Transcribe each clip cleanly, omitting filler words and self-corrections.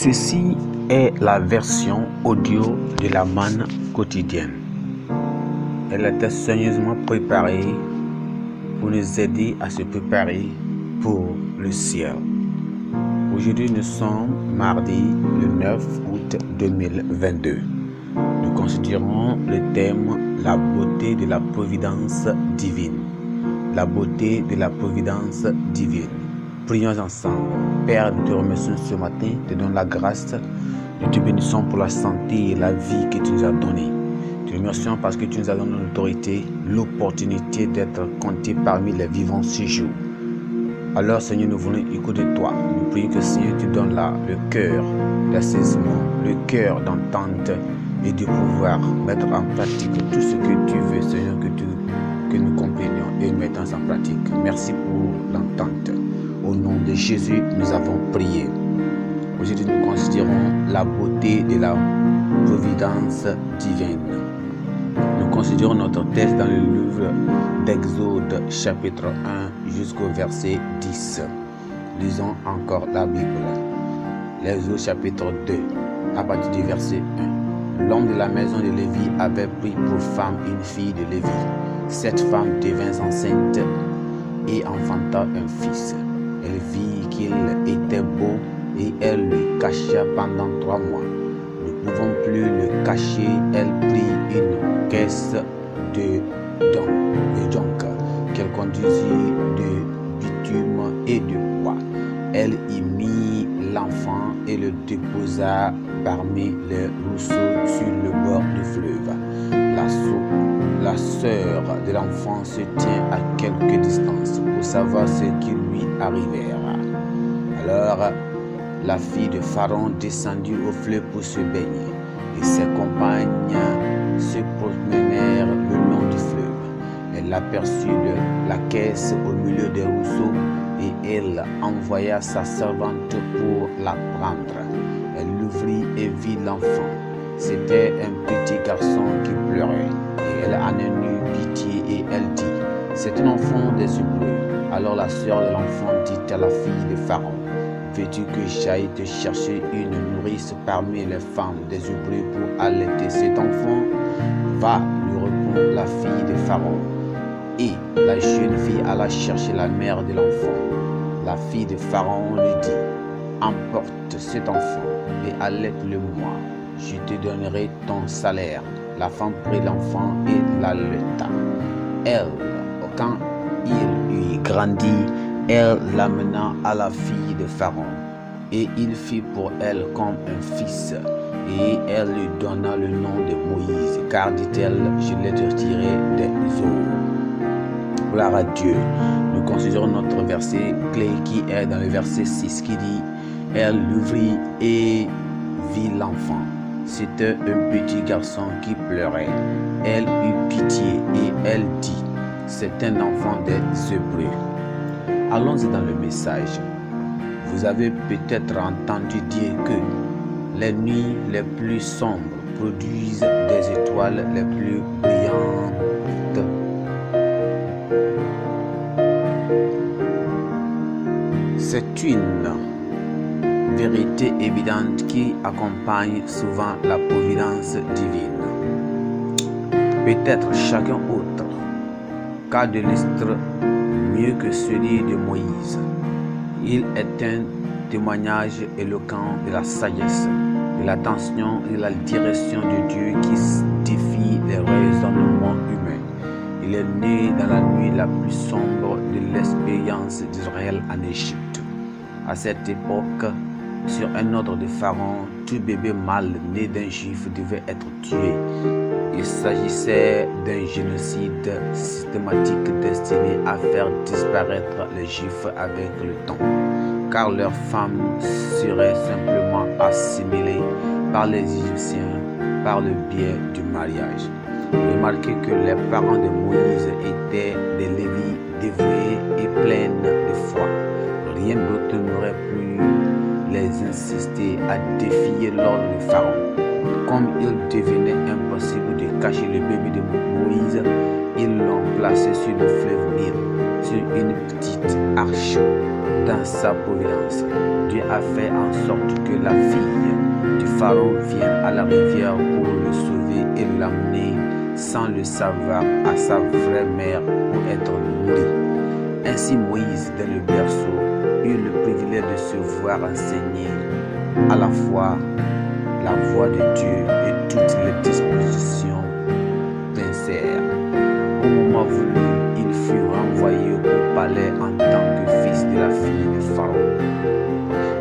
Ceci est la version audio de la manne quotidienne. Elle a été soigneusement préparée pour nous aider à se préparer pour le ciel. Aujourd'hui, nous sommes mardi le 9 août 2022. Nous considérons le thème « La beauté de la providence divine ». La beauté de la providence divine. Prions ensemble. Père, nous te remercions ce matin, te donnons la grâce, nous te bénissons pour la santé et la vie que tu nous as donnée. Te remercions parce que tu nous as donné l'autorité, l'opportunité d'être comptés parmi les vivants ce jour. Alors Seigneur, nous voulons écouter de toi. Nous prions que Seigneur, tu donnes là le cœur d'assaisissement, le cœur d'entente et de pouvoir mettre en pratique tout ce que tu veux, Seigneur, que nous comprenions et nous mettons en pratique. Merci pour l'entente. Au nom de Jésus, nous avons prié. Aujourd'hui, nous considérons la beauté de la providence divine. Nous considérons notre texte dans le livre d'Exode, chapitre 1, jusqu'au verset 10. Lisons encore la Bible. L'Exode, chapitre 2, à partir du verset 1. L'homme de la maison de Lévi avait pris pour femme une fille de Lévi. Cette femme devint enceinte et enfanta un fils. Elle vit qu'il était beau et elle le cacha pendant 3 mois. Ne pouvant plus le cacher, elle prit une caisse de jonc qu'elle conduisit de bitume et de bois. Elle y mit l'enfant et le déposa parmi les rousseaux sur le bord du fleuve. La sœur de l'enfant se tient à quelque distance pour savoir ce qui lui arrivera. Alors, la fille de Pharaon descendit au fleuve pour se baigner, et ses compagnes se promenèrent le long du fleuve. Elle aperçut la caisse au milieu des rousseaux, et elle envoya sa servante pour la prendre. Elle l'ouvrit et vit l'enfant. C'était un petit garçon qui pleurait, et elle en eut pitié et elle dit, « C'est un enfant des Hébreux. » Alors la sœur de l'enfant dit à la fille de Pharaon, « Veux-tu que j'aille te chercher une nourrice parmi les femmes des Hébreux pour allaiter cet enfant ?» « Va, lui répond la fille de Pharaon. Et la jeune fille alla chercher la mère de l'enfant. La fille de Pharaon lui dit, « Emporte cet enfant et allaite-le moi. Je te donnerai ton salaire. » La femme prit l'enfant et l'allaita. Elle, quand il eut grandi, elle l'amena à la fille de Pharaon. Et il fit pour elle comme un fils. Et elle lui donna le nom de Moïse, car dit-elle, je l'ai retiré des eaux. Gloire à Dieu. Nous considérons notre verset clé qui est dans le verset 6 qui dit, elle l'ouvrit et vit l'enfant. C'était un petit garçon qui pleurait. Elle eut pitié et elle dit, c'est un enfant des Hébreux. Allons-y dans le message. Vous avez peut-être entendu dire que les nuits les plus sombres produisent des étoiles les plus brillantes. C'est une vérité évidente qui accompagne souvent la providence divine. Peut-être chacun autre cas de l'Istre mieux que celui de Moïse. Il est un témoignage éloquent de la sagesse, de l'attention et de la direction de Dieu qui défie les raisonnements humains. Il est né dans la nuit la plus sombre de l'expérience d'Israël en Égypte. À cette époque, sur un ordre de Pharaon, tout bébé mâle né d'un juif devait être tué. Il s'agissait d'un génocide systématique destiné à faire disparaître les juifs avec le temps, car leurs femmes seraient simplement assimilées par les Égyptiens par le biais du mariage. Remarquez que les parents de Moïse étaient des Lévites dévoués et pleins de foi. Rien d'autre n'aurait pu les insister à défier l'ordre de Pharaon. Comme il devenait impossible de cacher le bébé de Moïse, ils l'ont placé sur le fleuve Nil, sur une petite arche. Dans sa providence, Dieu a fait en sorte que la fille du Pharaon vienne à la rivière pour le sauver et l'amener sans le savoir à sa vraie mère pour être nourri. Ainsi Moïse, dès le berceau, eut le privilège de se voir enseigner à la fois la voix de Dieu et toutes les dispositions sincères. Au moment voulu, il fut renvoyé au palais en tant que fils de la fille de Pharaon.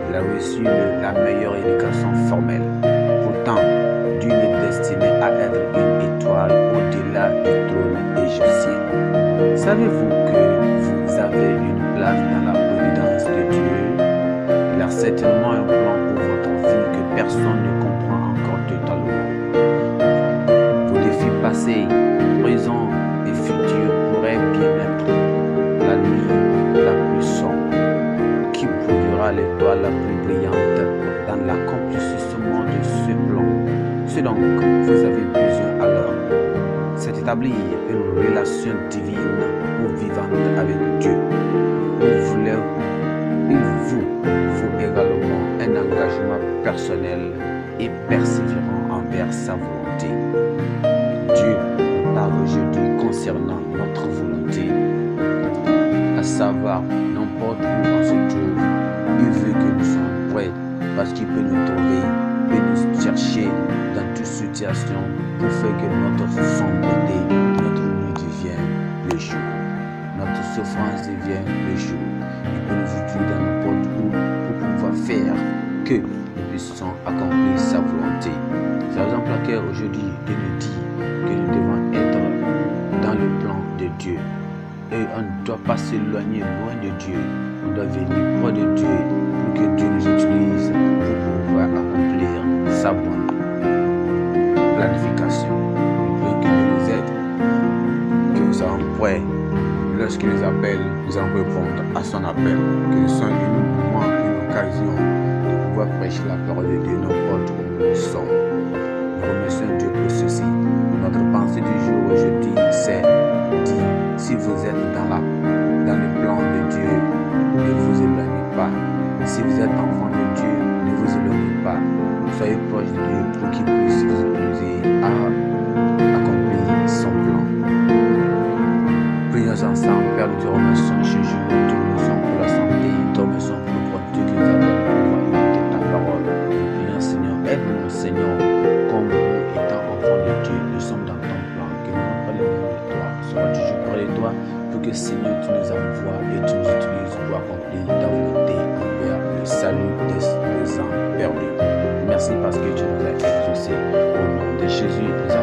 Il a reçu la meilleure éducation formelle. Pourtant, Dieu est destiné à être une étoile au-delà du trône égyptien. Savez-vous que vous avez une place dans la providence de Dieu? Il a certainement un plan pour votre vie que personne ne comprend encore totalement. Vos défis passés, présents et futurs pourraient bien être la nuit la plus sombre qui brûlera l'étoile la plus brillante dans l'accomplissement de ce plan. Ce dont vous avez besoin alors, c'est d'établir une relation divine ou vivante avec Dieu. Il vous faut également un engagement personnel et persévérant envers sa volonté. Dieu parle aujourd'hui concernant notre volonté, à savoir n'importe où on se trouve. Il veut que nous soyons prêts parce qu'il peut nous trouver, peut nous chercher dans toute situation pour faire que notre sombreté, notre nuit devienne le jour. Notre souffrance devient le jour. Il peut nous utiliser dans n'importe où pour pouvoir faire que nous puissions accomplir sa volonté. C'est la raison pour laquelle aujourd'hui Dieu nous dit que nous devons être dans le plan de Dieu. Et on ne doit pas s'éloigner loin de Dieu. On doit venir près de Dieu pour que Dieu nous utilise pour pouvoir accomplir sa bonne planification. Il veut qu'il nous aide, que nous soyons prêts. Lorsqu'il nous appelle, nous allons répondre à son appel. Que nous soyons un moment, une occasion de pouvoir prêcher la parole de Dieu n'importe où nous sommes. Nous remercions Dieu pour ceci. Notre pensée du jour aujourd'hui, c'est dit, si vous êtes dans le plan de Dieu, ne vous éloignez pas. Si vous êtes enfant de Dieu, ne vous éloignez pas. Soyez proche de Dieu pour qu'il puisse vous aider à accomplir son plan. Prions ensemble, Père, nous te remercions ce jour, nous te remercions pour la santé, nous te remercions pour le bon Dieu qui nous a donné pour pouvoir écouter ta parole. Nous prions, Seigneur, aide-nous, Seigneur, comme nous, étant enfants de Dieu, nous sommes dans ton plan, que nous n'avons pas les noms de toi, nous sommes toujours près de toi, pour que, Seigneur, tu nous envoies et tu nous utilises pour accomplir ta volonté envers le salut des âmes perdues. Merci parce que tu nous as exaucés. Au nom de Jésus, nous